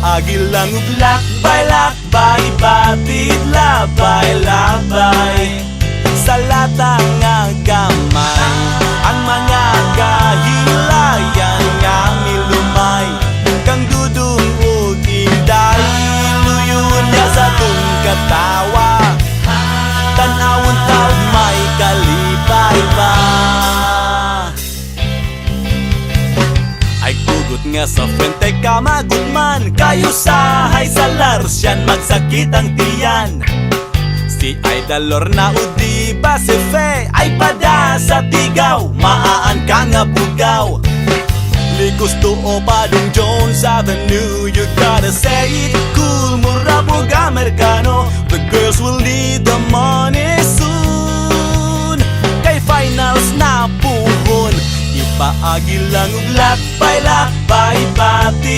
Ipaagi lang ug lakbay-lakbay, batid labay-labay sa latang nga gamay. Ang mga kahilayan nga milumay, kang dudong ug inday, luyon niya sa tung katawa, tan-awon taog may kalipay pa. Ay kugot nga sa frente ka magudman, kayo sahay sa larsyan magsakit ang tiyan. Si Idol Lorna udi ba si Fe ay pada sa tigaw, maaan ka nga bugaw. Likos to o Padong Jones Avenue, you gotta say it cool, mura po Amerikano. The girls will need the money soon, kay finals na puhon. Ipaagi lang ug lakbay-lakbay, pati